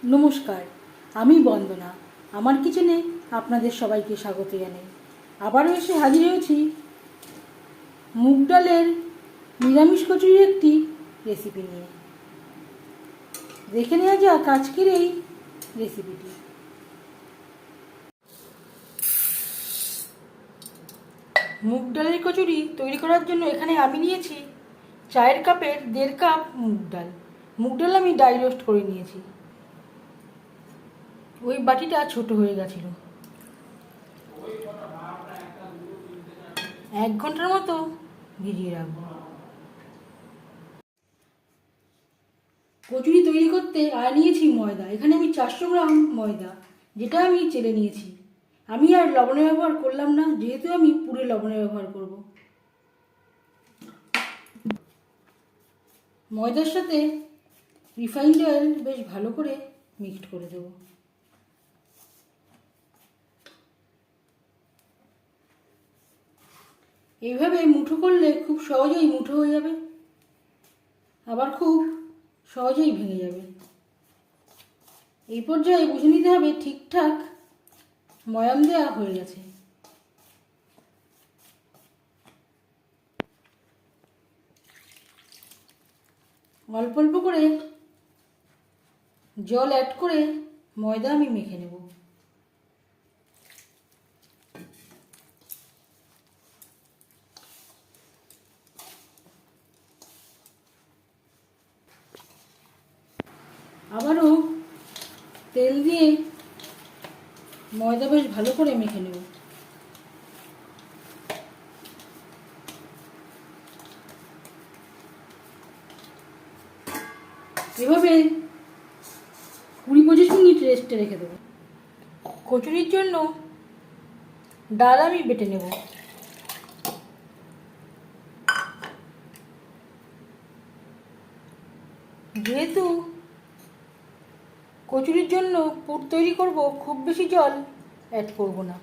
নমস্কার, আমি বন্দনা। আমার কিচেনে আপনাদের সবাইকে স্বাগত জানাই। আবারও এসে হাজির হয়েছি মুগ ডালের নিরামিষ কচুরির একটি রেসিপি নিয়ে। দেখে নেওয়া যাক আজকের এই রেসিপিটি। মুগ ডালের কচুরি তৈরি করার জন্য এখানে আমি নিয়েছি চায়ের কাপের 1.5 কাপ মুগ ডাল। মুগ ডাল আমি ডাই রোস্ট করে নিয়েছি। ওই বাটিটা ছোট হয়ে গেছিল। 1 ঘন্টার মতো ভিজিয়ে রাখবো। কচুরি তৈরি করতে আর নিয়েছি ময়দা। এখানে আমি 400 গ্রাম ময়দা, যেটা আমি চেলে নিয়েছি। আমি আর লবণের ব্যবহার করলাম না, যেহেতু আমি পুরে লবণের ব্যবহার করব। ময়দার সাথে রিফাইন্ড অয়েল বেশ ভালো করে মিক্সড করে দেব। এইভাবে মুঠো করলে খুব সহজেই মুঠো হয়ে যাবে, আবার খুব সহজেই ভেঙে যাবে। এই পর্যায়ে বুঝে নিতে হবে ঠিকঠাক ময়াম দেওয়া হয়ে গেছে। অল্প অল্প করে জল অ্যাড করে ময়দা আমি মেখে নেব। আবারও তেল দিয়ে ময়দা বেশ ভালো করে মেখে নেব। এভাবে 20-25 মিনিট রেস্টে রেখে দেবো। কচুরির জন্য ডাল আমি বেটে নেব। যেহেতু কচুরির জন্য পুর তৈরি করব, খুব বেশি জল অ্যাড করব না।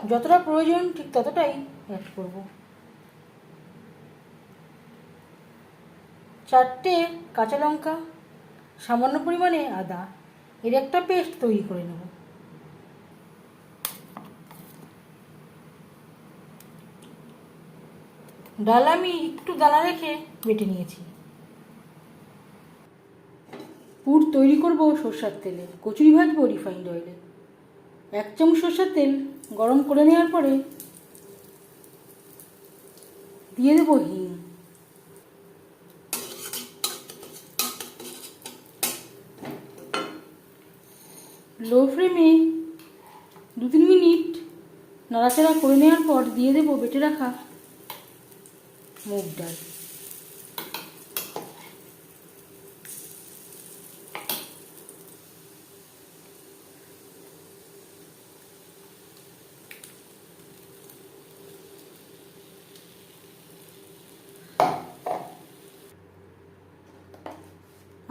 যতটা প্রয়োজন ঠিক ততটাই অ্যাড করব। 4টে কাঁচা লঙ্কা, সামান্য পরিমাণে আদা, এর একটা পেস্ট তৈরি করে নেব। ডাল আমি একটু দানা রেখে বেটে নিয়েছি। পুর তৈরি করব সরষের তেলে, কচুরি ভাজবো রিফাইন্ড অয়েলে। 1 চামচ সরষের তেল গরম করে নেওয়ার পরে দিয়ে দেবো হিং। লো ফ্লেমে 2-3 মিনিট নাড়াচাড়া করে নেওয়ার পর দিয়ে দেবো বেটে রাখা মুগ ডাল।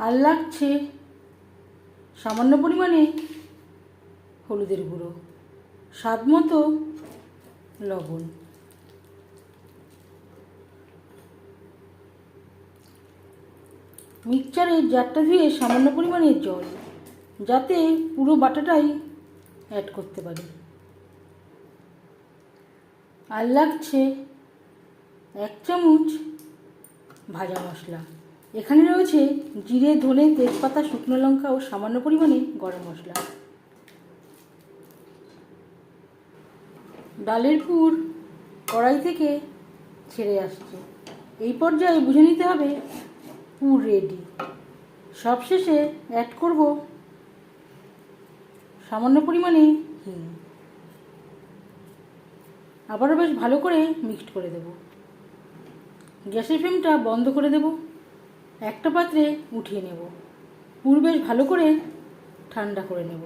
আর লাগছে সামান্য পরিমাণে হলুদের গুঁড়ো, স্বাদ মতো লবণ। মিক্সচারের জারটা ধুয়ে সামান্য পরিমাণে জল, যাতে পুরো বাটাটাই অ্যাড করতে পারি। আর লাগছে 1 চামচ ভাজা মশলা। এখানে রয়েছে জিরে, ধনে, তেজপাতা, শুকনো লঙ্কা ও সামান্য পরিমাণে গরম মশলা। ডালের পুর কড়াই থেকে ছেড়ে আসছে। এই পর্যায়ে বুঝে নিতে হবে পুর রেডি। সবশেষে অ্যাড করব সামান্য পরিমাণে হিং। আবারও বেশ ভালো করে মিক্সড করে দেব। গ্যাসের ফ্লেমটা বন্ধ করে দেব। একটা পাত্রে উঠিয়ে নেব। পুর বেশ ভালো করে ঠান্ডা করে নেব।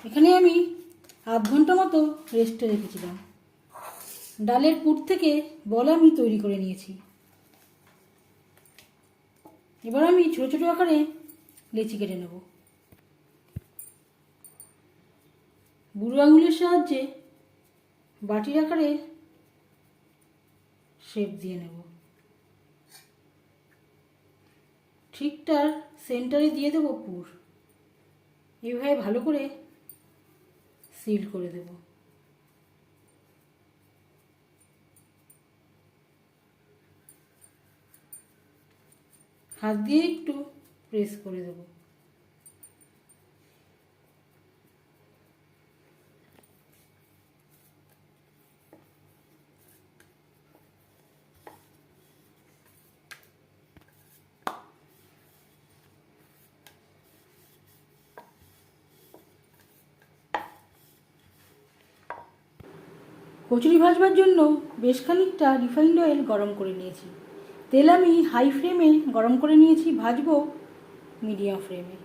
এখানে আমি আধ ঘন্টা মতো রেস্টে রেখেছিলাম। ডালের পুর থেকে বল আমি তৈরি করে নিয়েছি। এবার আমি ছোটো ছোটো আকারে লেচি কেটে নেব। বুড়ো আঙুলের সাহায্যে বাটির আকারে শেপ দিয়ে নেব। ঠিক তার সেন্টারে দিয়ে দেবো পুর। এইভাবে ভালো করে সিল করে দেব। হাত দিয়ে একটু প্রেস করে দেব। কচুরি ভাজবার জন্য বেশ খানিকটা রিফাইন্ড অয়েল গরম করে নিয়েছি। তেল আমি হাই ফ্লেমে গরম করে নিয়েছি, ভাজবো মিডিয়াম ফ্লেমে।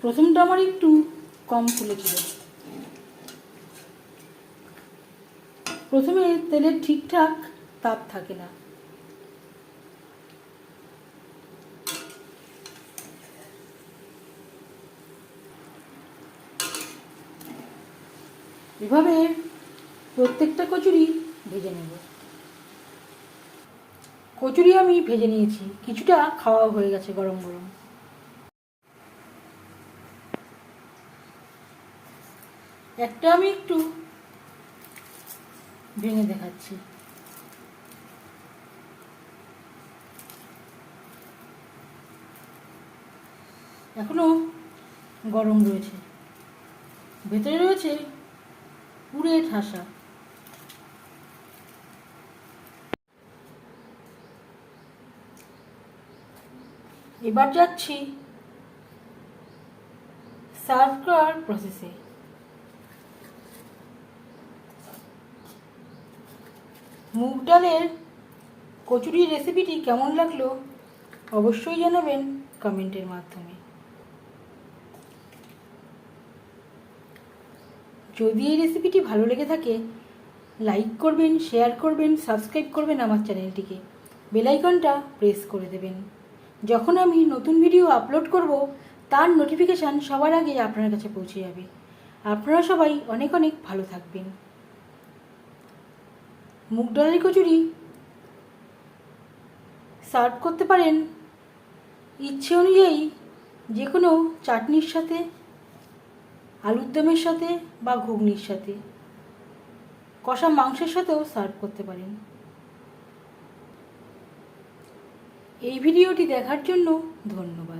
প্রথমটা আমার একটু কম ফুলেছিল। প্রথমে তেলের ঠিকঠাক তাপ থাকে না। এভাবে প্রত্যেকটা কচুরি ভেজে নেব। কচুরি আমি ভেজে নিয়েছি, কিছুটা খাওয়া হয়ে গেছে গরম গরম। একটা আমি একটু ভেঙে দেখাচ্ছি। এখনো গরম রয়েছে, ভেতরে রয়েছে পুরে ঠাসা। এবার যাচ্ছি সার্ভ করার প্রসেসে। মুগ ডালের কচুরি রেসিপিটি কেমন লাগলো অবশ্যই জানাবেন কমেন্টের মাধ্যমে। যদি এই রেসিপিটি ভালো লেগে থাকে লাইক করবেন, শেয়ার করবেন, সাবস্ক্রাইব করবেন আমার চ্যানেলটিকে, বেল আইকনটা প্রেস করে দেবেন। যখন আমি নতুন ভিডিও আপলোড করব তার নোটিফিকেশান সবার আগে আপনার কাছে পৌঁছে যাবে। আপনারা সবাই অনেক অনেক ভালো থাকবেন। মুগ ডালের কচুরি সার্ভ করতে পারেন ইচ্ছে অনুযায়ী যে কোনো চাটনির সাথে, আলুর দমের সাথে বা ঘুগনির সাথে, কষা মাংসের সাথেও সার্ভ করতে পারেন। এই ভিডিওটি দেখার জন্য ধন্যবাদ।